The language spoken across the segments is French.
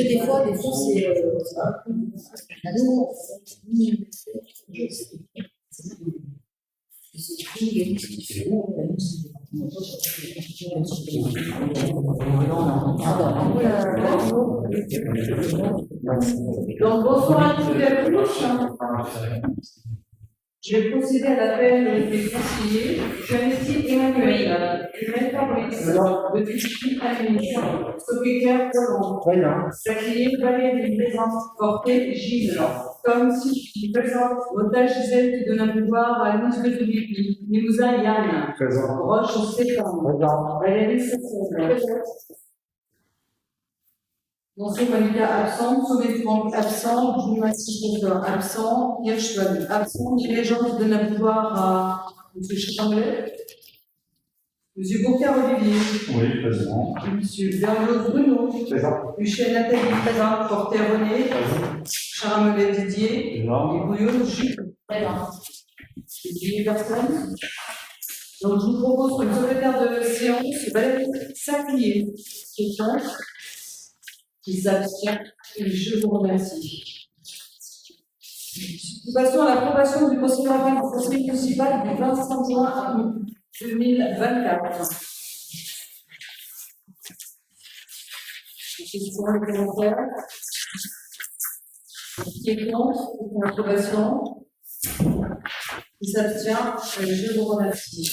des fois, Donc, bonsoir à tous et à tous. Je vais procéder à l'appel des conseillers. J'investis Emmanuel, Fabrice, de Vichy Amélie, secrétaire Colomb, Sacré Valérie présente, portée Gilles, Tom Sylvie présente, Otage Gisèle qui donne un pouvoir à Louise de Philippe, Limousin Yann, Roche Stéphane, Valérie Cécile, Monsieur Monica absent, Sommet Franck absent, Joumassi absent, Hirschwald absent, Légende donne un pouvoir à M. Chamblet, M. Bocard Olivier, oui, présent. M. Berlot Bruno, Présent. Michel Nathalie présent, Porter René, Charamelet Didier, et Bouillon Jules présent. Didier personne. Donc je vous propose comme secrétaire de séance Valérie Saclier, qui est contre. Qui s'abstient, et je vous remercie. Nous passons à l'approbation du procès verbal du conseil municipal du 25 juin 2024. Questions et commentaires? Qui est contre? Pour l'approbation? Qui s'abstient, et je vous remercie.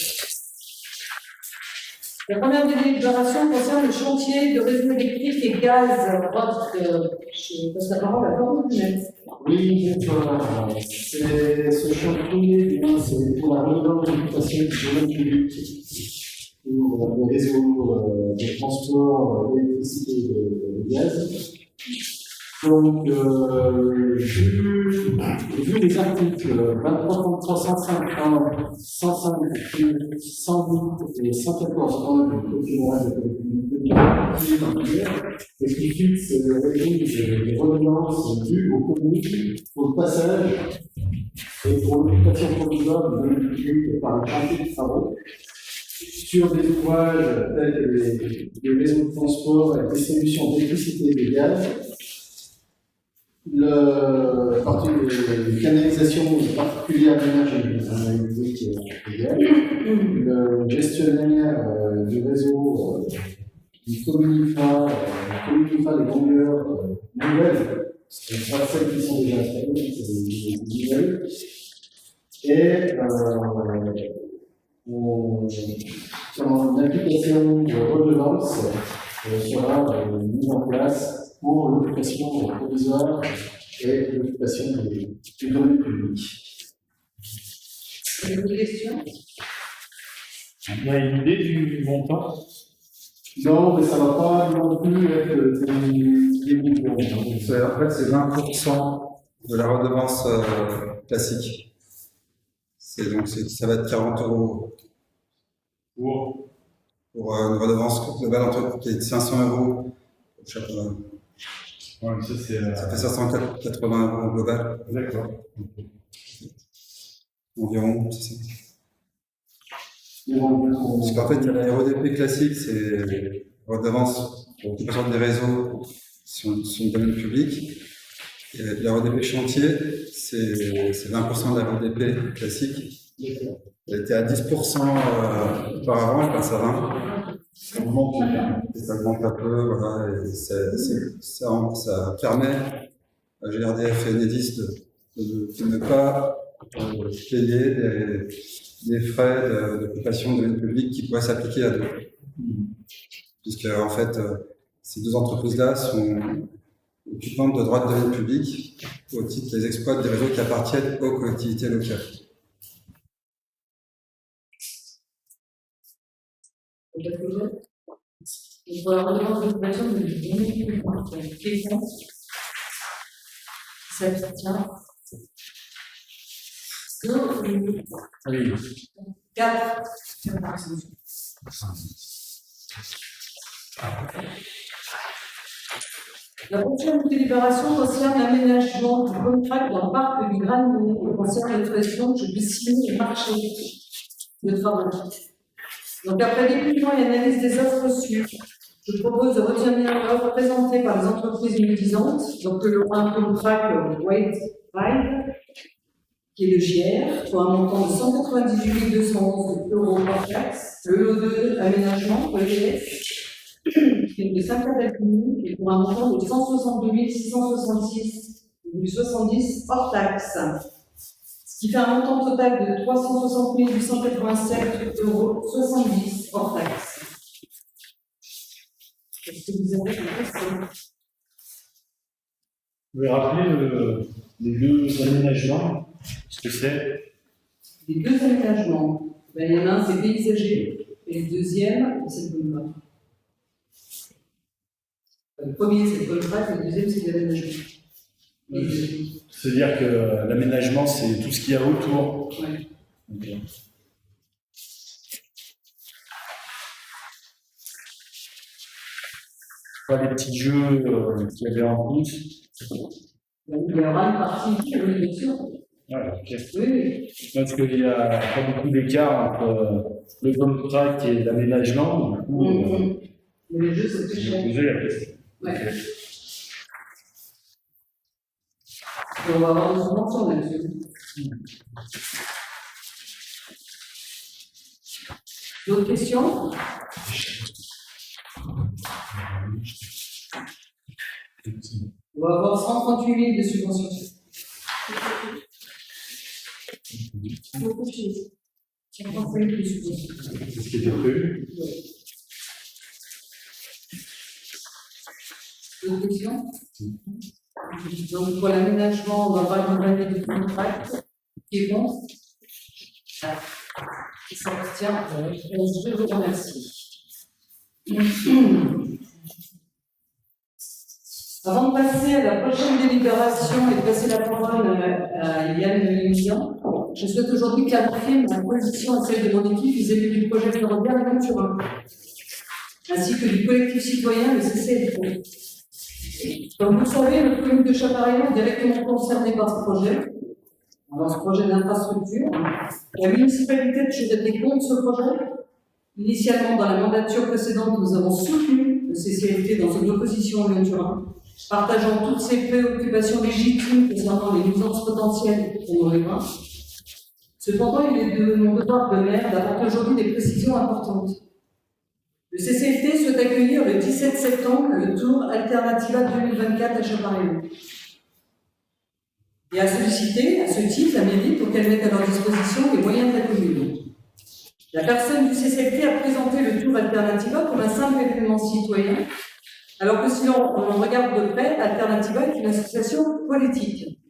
La première délibération concerne le chantier de réseau électrique et gaz. Je passe la parole à Laurent Dunet. Oui, c'est ce chantier, c'est pour la réorientation du domaine public pour le réseau de transport d'électricité et de gaz. Donc, vu les articles 23.305.1, 105, 108 et 114 du Code général de collectivité, et qui fixe le régime des redevances dues aux communes pour le passage et pour l'occupation provisoire du domaine public par le chantier de travaux sur des ouvrages tels que les réseaux de transport et de distribution d'électricité et de gaz. La partie de canalisation particulière d'énergie électrique et gaz, le gestionnaire du réseau qui communique les longueurs nouvelles, ce ne sont pas celles qui sont déjà installées, c'est des nouvelles, et l'application de redevance sera mise en place pour l'occupation provisoire et l'occupation du domaine public. Avez-vous des questions? Il y a une idée du montant? Non, mais ça ne va pas non plus être des millions. En fait, c'est 20% de la redevance classique. Donc, ça va être 40 € pour une redevance globale qui est de 500 € pour chaque. Ouais, ça fait 580 € au global. D'accord. Environ, c'est ça. Parce qu'en fait, il y a la REDP classique, c'est redevance pour l'occupation des réseaux sur le domaine public. Et la REDP chantier, c'est 20% de la REDP classique. Elle était à 10% auparavant, elle passe à 20%. Ça augmente un peu, voilà, et ça permet à GRDF et Enedis de ne pas payer des frais d'occupation de domaine public qui pourraient s'appliquer à deux. Puisque, en fait, ces deux entreprises-là sont occupantes de droits de domaine public au titre qu'elles exploitent des réseaux qui appartiennent aux collectivités locales. Et pour la redevance d'occupation de question, ça s'abstient. 4. La prochaine délibération concerne l'aménagement du contrat dans le parc du Granier et concerne l'autorisation que je puisse signer et marcher de travaux. Donc, après dépouillement et analyse des offres reçues, je propose de retenir l'offre présentée par les entreprises médisantes, donc le contrat White Ride, qui est le JR, pour un montant de 198 211 € hors taxe, le lot 2 aménagement, EDF, qui est de 5 Catalunya, et pour un montant de 162 666,70 hors taxe. Ce qui fait un montant total de 360 887,70 € hors taxe. Est-ce que vous avez des questions? Vous pouvez rappeler les deux aménagements, ce que c'est? Les deux aménagements, ben, il y en a un, c'est paysager, et le deuxième, c'est le boulevard. Le premier, c'est le boulevard, et le deuxième, c'est l'aménagement. C'est-à-dire que l'aménagement, c'est tout ce qu'il y a autour. Ouais. Okay. Pas les petits jeux qu'il y avait en plus. Il y aura une partie, oui, bien sûr. Ouais, ok. Oui. Parce qu'il n'y a pas beaucoup d'écart entre le dump track et l'aménagement. Du coup, Mais les jeux, c'est plus cher. poser la question. Ouais. Okay. Et on va avoir une subvention là-dessus. D'autres questions? On va avoir 138 000 de subventions. Beaucoup de choses. 135 000 de subventions. C'est ce qui était prévu. D'autres questions? Donc, pour l'aménagement, on va avoir une année de contrat qui est bon. Qui s'abstient. Je vous remercie. Avant de passer à la prochaine délibération et de passer la parole à Yann Lilian, je souhaite aujourd'hui clarifier ma position et celle de mon équipe vis-à-vis du projet ferroviaire Lyon-Turin, ainsi que du collectif citoyen, le CCLT. Comme vous le savez, notre commune de Chapareillon est directement concernée par ce projet. Alors, ce projet d'infrastructure. La municipalité de Chevet-les-Comtes, ce projet. Initialement, dans la mandature précédente, nous avons soutenu le CCLT dans son opposition à Lyon-Turin, partageant toutes ses préoccupations légitimes concernant les nuisances potentielles pour nos riverains. Cependant, il est de mon devoir de maire d'apporter aujourd'hui des précisions importantes. Le CCLT souhaite accueillir le 17 septembre le Tour Alternativa 2024 à Chapareillon. Et a sollicité, à ce titre, la mairie pour qu'elle mette à leur disposition les moyens de la commune. La personne du CCLT a présenté le Tour Alternativa comme un simple événement citoyen, alors que si l'on regarde de près, Alternativa est une association politique.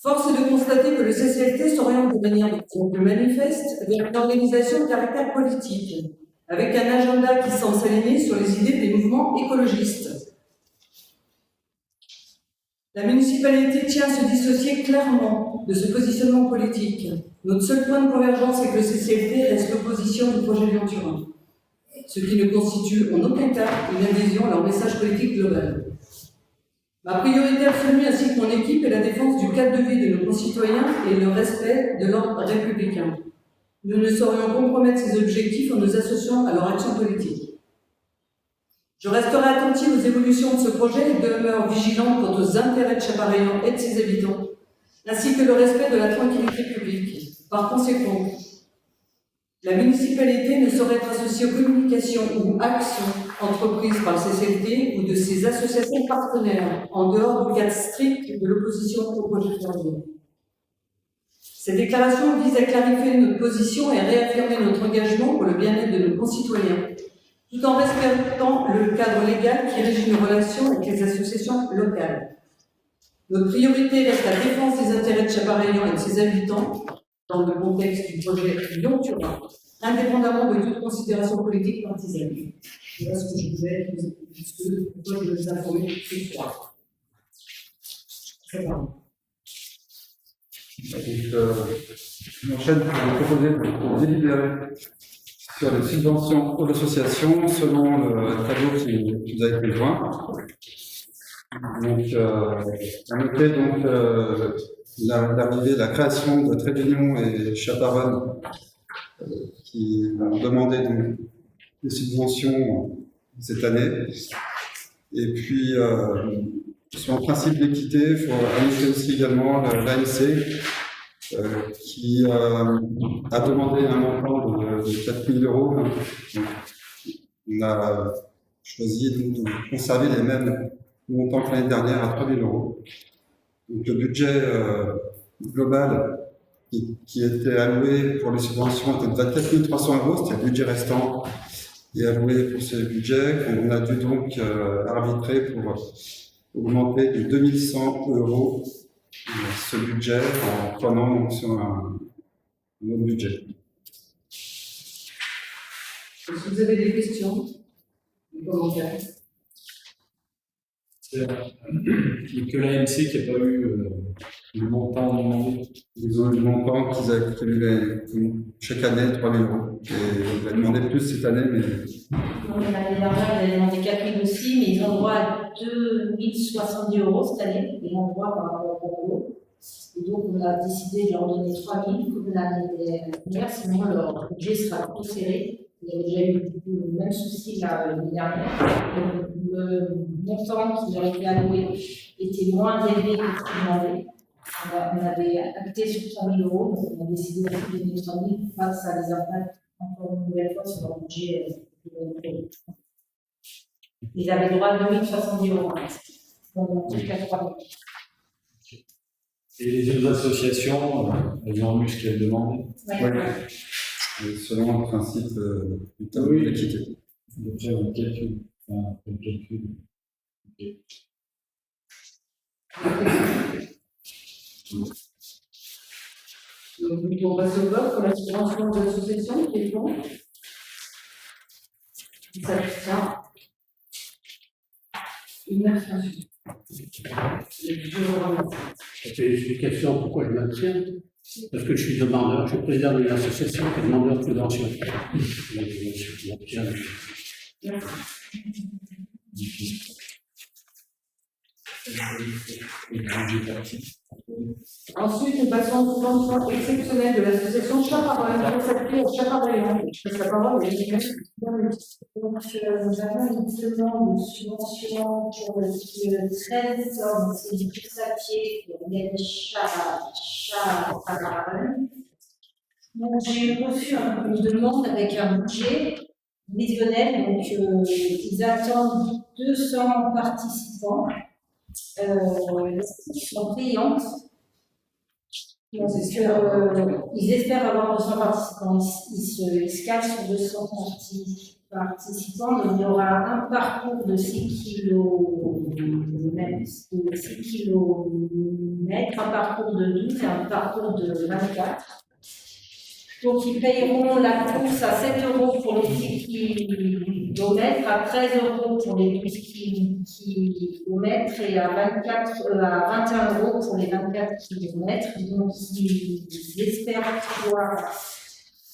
Force est de constater que le CCLT s'oriente de manière de manifeste vers une organisation de caractère politique, avec un agenda qui semble s'aligner sur les idées des mouvements écologistes. La municipalité tient à se dissocier clairement de ce positionnement politique. Notre seul point de convergence est que le CCLT reste l'opposition du projet Lyon-Turin, ce qui ne constitue en aucun cas une adhésion à leur message politique global. Ma priorité absolue ainsi que mon équipe est la défense du cadre de vie de nos concitoyens et le respect de l'ordre républicain. Nous ne saurions compromettre ces objectifs en nous associant à leur action politique. Je resterai attentive aux évolutions de ce projet et demeure vigilante quant aux intérêts de Chapareillon et de ses habitants, ainsi que le respect de la tranquillité publique. Par conséquent, la municipalité ne saurait être associée aux communications ou actions entreprises par le CCLT ou de ses associations partenaires, en dehors du cadre strict de l'opposition au projet ferroviaire. Cette déclaration vise à clarifier notre position et à réaffirmer notre engagement pour le bien-être de nos concitoyens, tout en respectant le cadre légal qui régit nos relations avec les associations locales. Notre priorité reste la défense des intérêts de Chapareillon et de ses habitants dans le contexte du projet Lyon-Turin, indépendamment de toute considération politique partisane. Voilà ce que je voulais vous informer ce soir. Très bien. On enchaîne pour vous proposer de délibérer sur les subventions aux associations selon le tableau qui vous a été joint. Donc, à noter donc l'arrivée, la création de Trévignon et Chaparonne qui ont demandé donc, des subventions cette année. Et puis, sur un principe d'équité, il faut annoncer aussi également l'AMC qui a demandé un montant de 4 000 €. Donc, on a choisi de conserver les mêmes montants que l'année dernière à 3 000 €. Donc, le budget global qui était alloué pour les subventions était de 24 300 €, c'était le budget restant et alloué pour ce budget. On a dû donc arbitrer pour augmenter de 2 100 € ce budget en prenant donc sur un autre budget. Est-ce que vous avez des questions, des commentaires? C'est que l'AMC qui n'a pas eu le montant demandé. Ils ont eu le montant qu'ils accumulaient chaque année, 3 000 €. Et on va demander plus cette année, mais. L'année dernière, ils avaient demandé 4 000 aussi, mais ils ont droit à 2 070 € cette année, ils ont droit par rapport au concours. Et donc, on a décidé de leur donner 3 000 comme l'année dernière, sinon leur budget sera trop serré. Il y avait déjà eu le même souci l'année dernière. Donc, le montant qui leur était alloué était moins élevé que ce qu'ils demandaient. On avait acté sur 3 000 €, donc on a décidé de donner 3 000 pour pas que ça les impacte encore une nouvelle fois sur leur budget. Ils avaient droit à 2 070 €. Donc, jusqu'à 3 000. Et les autres associations, elles ont eu ce qu'elles demandaient. Ouais. Selon le principe du tableau d'équité. Après, on calcule. Enfin, on calcule. Okay. Donc, on passe au vote pour la subvention de l'association, qui est pour. Qui s'abstient. Une abstention. Je vous remercie. Ça fait explication pourquoi je maintiens. Parce que je suis demandeur, je suis président d'une association qui est demandeur de subvention. Donc, je maintiens. Ensuite, nous passons aux subventions exceptionnelles de l'association Chaparonne, consacrée au Chaparoyan. Je passe la parole à Donc, nous avons une demande de subvention pour le 13 hommes, c'est du papier pour les Chaparonne. Donc, j'ai reçu une demande avec un budget visionnel, donc ils attendent 200 participants. Qui sont payantes. Ils espèrent avoir 200 participants. Ils se calent sur 200 participants. Donc, il y aura un parcours de 6 km, un parcours de 12 et un parcours de 24. Donc, ils payeront la course à 7 € pour les 10 km, à 13 € pour les 12 km et à 21 € pour les 24 km. Donc, ils espèrent pouvoir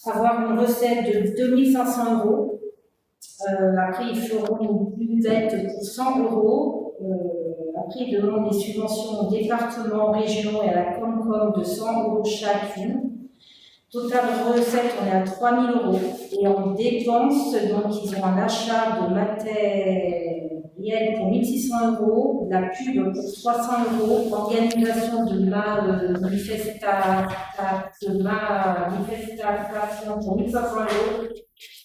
avoir une recette de 2 500 €. Après, ils feront une dette pour 100 €. Après, ils demandent des subventions aux départements, régions et à la Comcom de 100 € chacune. Total recette, on est à 3 000 € et en dépenses, donc ils ont un achat de matériel pour 1 600 €, la pub pour 300 €, organisation de manifestation pour 1 500 €,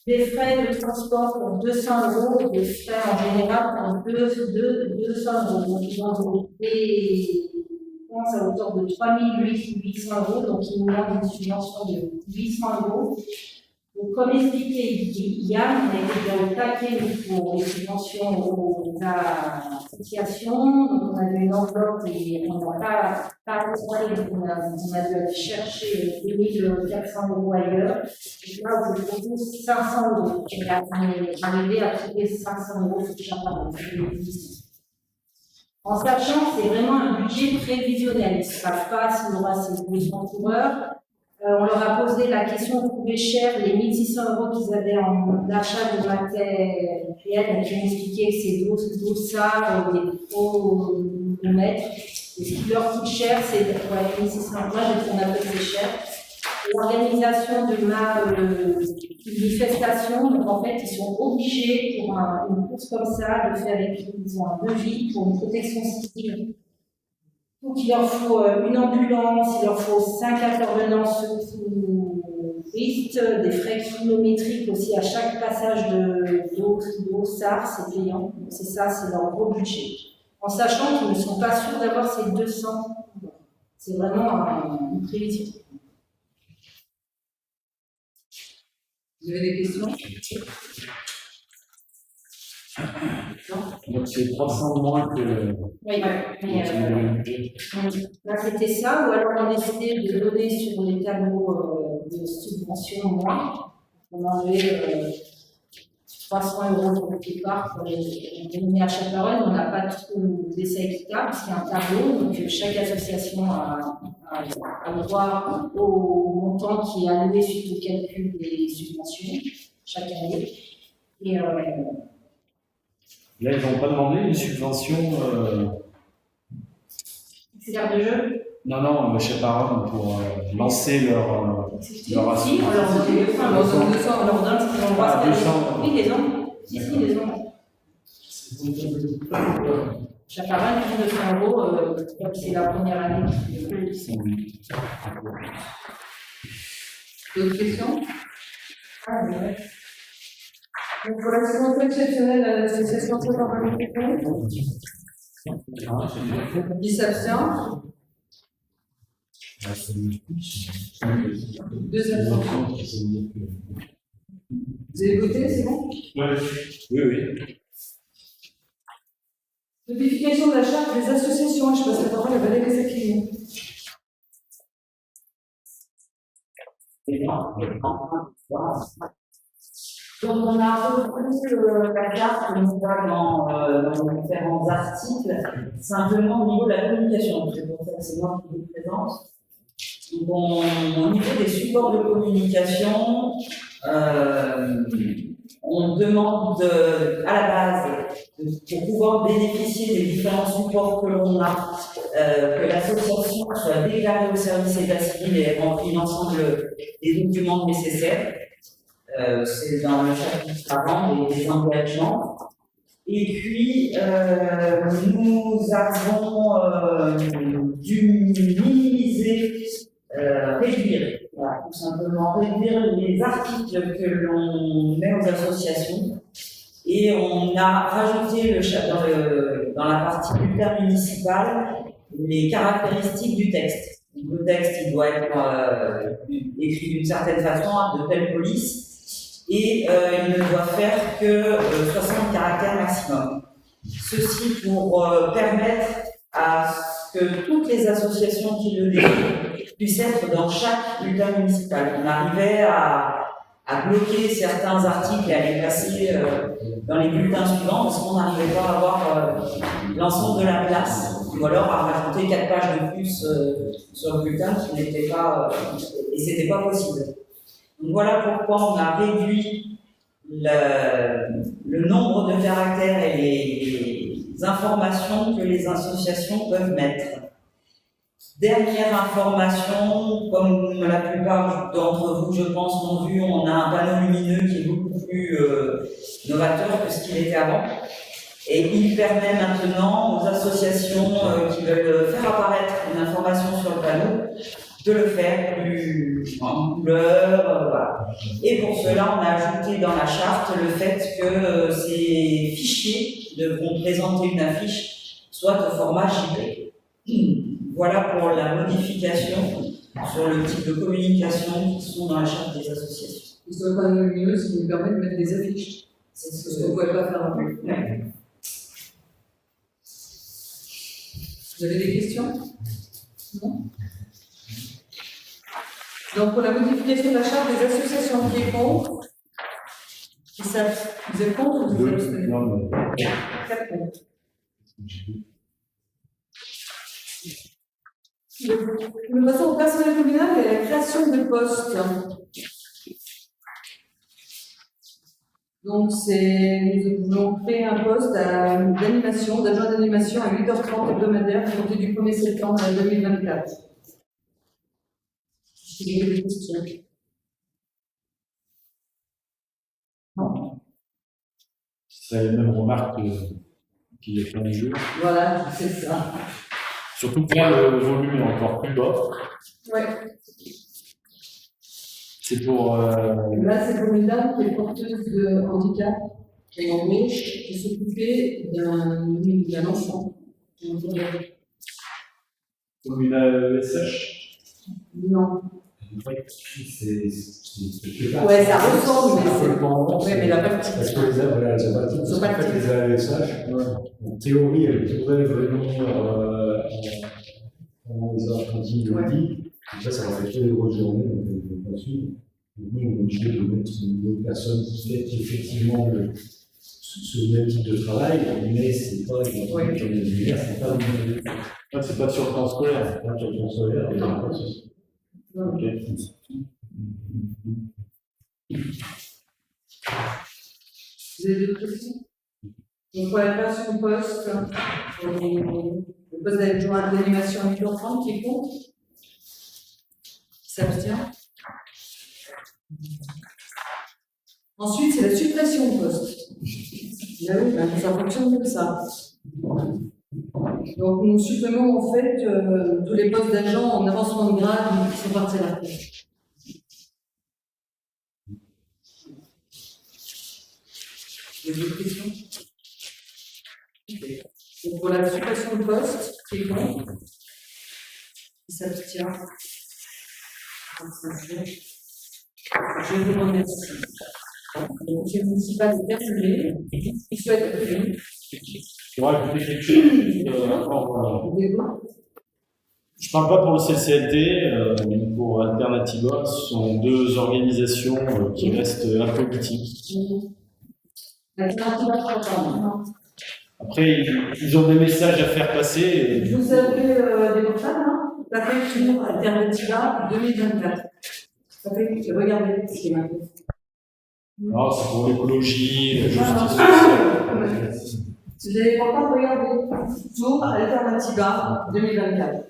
des frais de transport pour 200 € et des frais en général pour 200 €. Donc ils ont des à hauteur de 3 800 €, donc il nous demande une subvention de 800 €. Donc, comme expliqué Yann, on a été dans le paquet pour les subventions aux associations, donc on avait une enveloppe et on n'a pas trouvé, donc on a dû aller chercher 2 400 € ailleurs. Et là, on propose 500 €. On est arrivé à trouver 500 € sur Chaparonne. En sachant que c'est vraiment un budget prévisionnel. Il ne se passe pas s'il y aura ces besoins coureurs. On leur a posé la question de trouver cher les 1 600 € qu'ils avaient en achat de matériel, et qui ont expliqué que c'est dossards, des faux mètres. Et ce qui leur coûte cher, c'est 1 600 €. Moi, j'ai trouvé un peu plus cher. L'organisation de ma manifestation, donc en fait, ils sont obligés pour une course comme ça de faire ils ont un devis pour une protection civile. Donc il leur faut une ambulance, il leur faut 5 intervenants secouristes, des frais kilométriques aussi à chaque passage d'eau SAR, c'est payant. Donc c'est ça, c'est leur gros budget. En sachant qu'ils ne sont pas sûrs d'avoir ces 200. C'est vraiment une prévision. Vous avez des questions? Donc c'est 300 moins que. Oui, là c'était ça, ou alors on a décidé de donner sur les tableaux de subvention moins. On a enlevé 300 € quelque part pour les donner à chaque personne. On n'a pas trop d'essais équitables, parce qu'il y a un tableau, donc chaque association a le droit au montant qui est alloué suite au calcul des subventions chaque année. Et Là, ils n'ont pas demandé une subvention. c'est-à-dire de jeu. Non, chez Parole pour lancer leur Si, on leur donne 200, on leur donne ce qu'ils ont le droit Ah, de 200. faire. Oui, les ont. Si, les ont. Chaque parent qui 200 €, comme c'est la première année. D'autres questions? Ah, ouais. Donc, pour la subvention exceptionnelle à l'association pour 10 s'abstient. 2 abstentions. Vous avez voté, c'est bon? Oui. Modification de la charte des associations. Je passe la parole à Valérie Zakini. Donc, on a repris la carte que nous voit dans les différents articles, simplement au niveau de la communication. Donc, c'est pour ça que c'est moi qui vous présente. Donc, au niveau des supports de communication, on demande à la base, pour pouvoir bénéficier des différents supports que l'on a, que l'association soit déclarée au service état civil et remplit l'ensemble des documents nécessaires. C'est dans le chapitre avant des engagements. Et puis, nous avons dû minimiser, réduire, voilà, tout simplement réduire les articles que l'on met aux associations. Et on a rajouté dans la partie intermunicipale les caractéristiques du texte. Le texte, il doit être écrit d'une certaine façon, de telle police. Et il ne doit faire que 60 caractères maximum. Ceci pour permettre à ce que toutes les associations qui le délivrent puissent être dans chaque bulletin municipal. On arrivait à bloquer certains articles et à les placer dans les bulletins suivants parce qu'on n'arrivait pas à avoir l'ensemble de la place, ou alors à rajouter 4 pages de plus sur le bulletin qui n'était pas, et c'était pas possible. Donc voilà pourquoi on a réduit le nombre de caractères et les informations que les associations peuvent mettre. Dernière information, comme la plupart d'entre vous, je pense, l'ont vu, on a un panneau lumineux qui est beaucoup plus novateur que ce qu'il était avant. Et il permet maintenant aux associations qui veulent faire apparaître une information sur le panneau de le faire plus en couleur, voilà. Et pour cela, on a ajouté dans la charte le fait que ces fichiers devront présenter une affiche, soit au format JPEG. Voilà pour la modification sur le type de communication qui sont dans la charte des associations. Ils sont pas lumineux, ce qui nous permet de mettre des affiches. C'est ce qu'on ne pouvait pas faire avant. Ouais. Vous avez des questions? Non? Donc, pour la modification de la charte des associations, qui est contre? Vous êtes contre ou vous êtes abstenez? 4 contre. Le passons au personnel communal et à la création de postes. Donc, nous voulons créer un poste d'animation, d'adjoint d'animation à 8h30 hebdomadaire à compter du 1er septembre 2024. Si vous avez des questions. Non. C'est la même remarque qu'il y a plein de jeux. Voilà, c'est ça. Surtout que là, le volume est encore plus bas. Ouais. C'est pour. Là, c'est pour une dame qui est porteuse de handicap et en gauche qui s'occupait d'un enfant. Comme une AESH. Non. Ouais, ça ressemble, mais c'est. Ouais, mais la partie. Parce que les AESH, en fait, les AESH, en théorie, elles pourraient venir pendant les heures cantines de midi. Donc ça va faire que des grosses journées, donc on ne peut pas suivre. Donc nous, on est obligé de mettre une personne qui fait effectivement ce même type de travail, mais c'est pas exactement comme les univers, c'est pas C'est pas sur le temps scolaire. c'est pas sur le temps solaire, il y a pas de souci. Ok. Vous avez d'autres questions? Donc, pour la création de poste, le poste d'adjoint d'animation à 8h30 qui est contre, qui s'abstient. Ensuite, c'est la suppression de poste. Ah oui, ça fonctionne comme ça. Donc, nous supprimons en fait tous les postes d'agents en avancement de grade qui sont partis à la retraite. Vous avez d'autres questions? Donc, pour la suppression de poste, qui est contre, qui s'abstient. Je vous remercie. Le conseil municipal est terminé. Il souhaite appeler. Je vais rajouter quelque chose. Je parle pas pour le CCLT, mais pour Alternativa. Ce sont deux organisations qui restent apolitiques. Après, ils ont des messages à faire passer. Vous avez des portables, hein? Tapez sur Alternativa 2024. Tapez, regardez ce qui est marqué. Non, c'est pour l'écologie, la justice sociale. Si vous avez des portables, regardez. Sur Alternativa 2024.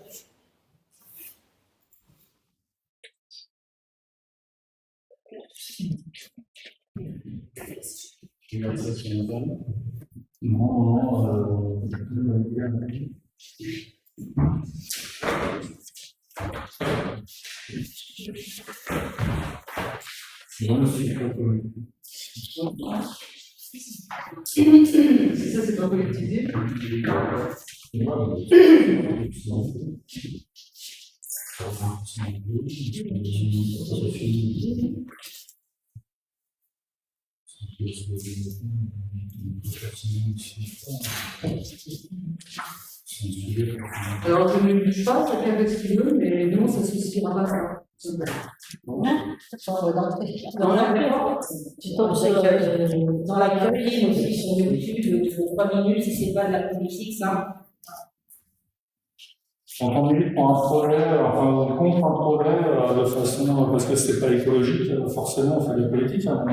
Je vais mettre ça sur le banc. Ça, c'est pas politisé. Alors, je ne juge pas, chacun fait ce qu'il veut, mais non, ça ne suffira pas. Dans l'accueil aussi sur YouTube, il faut 3 minutes si c'est pas de la politique, ça. En 30 minutes pour un projet, enfin contre un projet de façon, parce que c'est pas écologique, forcément on fait de la politique. Hein.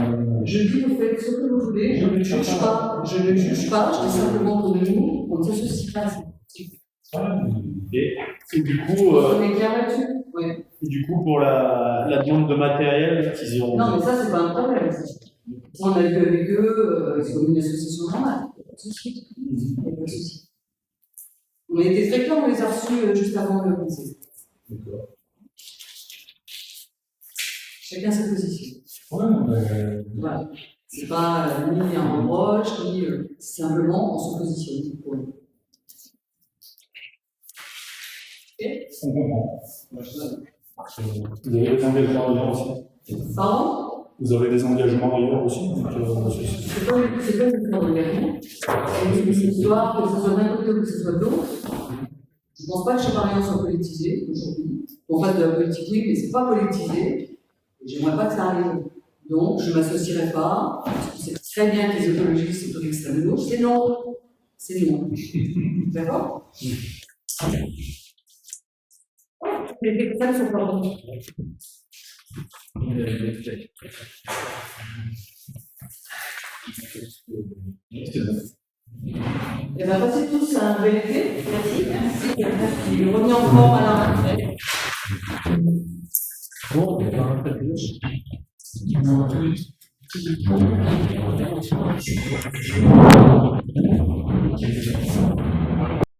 Je dis vous faites ce que vous voulez, je ne juge pas, je dis simplement que nous, on ne s'associe pas à ça. Et du coup, on est clair là-dessus. Oui. Et du coup, pour la demande de matériel qu'ils auront. Non, mais ça, c'est pas un problème. On a vu avec eux, c'est comme une association normale. Pas de souci. Pas de souci. On a été très clairs, on les a reçus juste avant le conseil. D'accord. Chacun sa position. Ouais, voilà. C'est pas ni un reproche, ni simplement on se positionne pour nous. Ok? On comprend. Vous avez des engagements ailleurs aussi. Pardon? Vous avez des engagements ailleurs aussi. C'est pas une question d'engagement. C'est une histoire, que ce soit d'un côté ou que ce soit de l'autre. Je ne pense pas que Chamarien soit politisé aujourd'hui. On fait de la politique, oui, mais c'est pas politisé. Et j'aimerais pas que ça arrive. Donc, je ne m'associerai pas. Parce que c'est très bien que les écologistes c'est pour l'extrême gauche. C'est non. C'est non. D'accord? Les personnes sont pas bons. Et bien, passez tous un bel été. Merci. Merci. Il est revenu en forme à la rentrée. Bon, on va rentrer plus.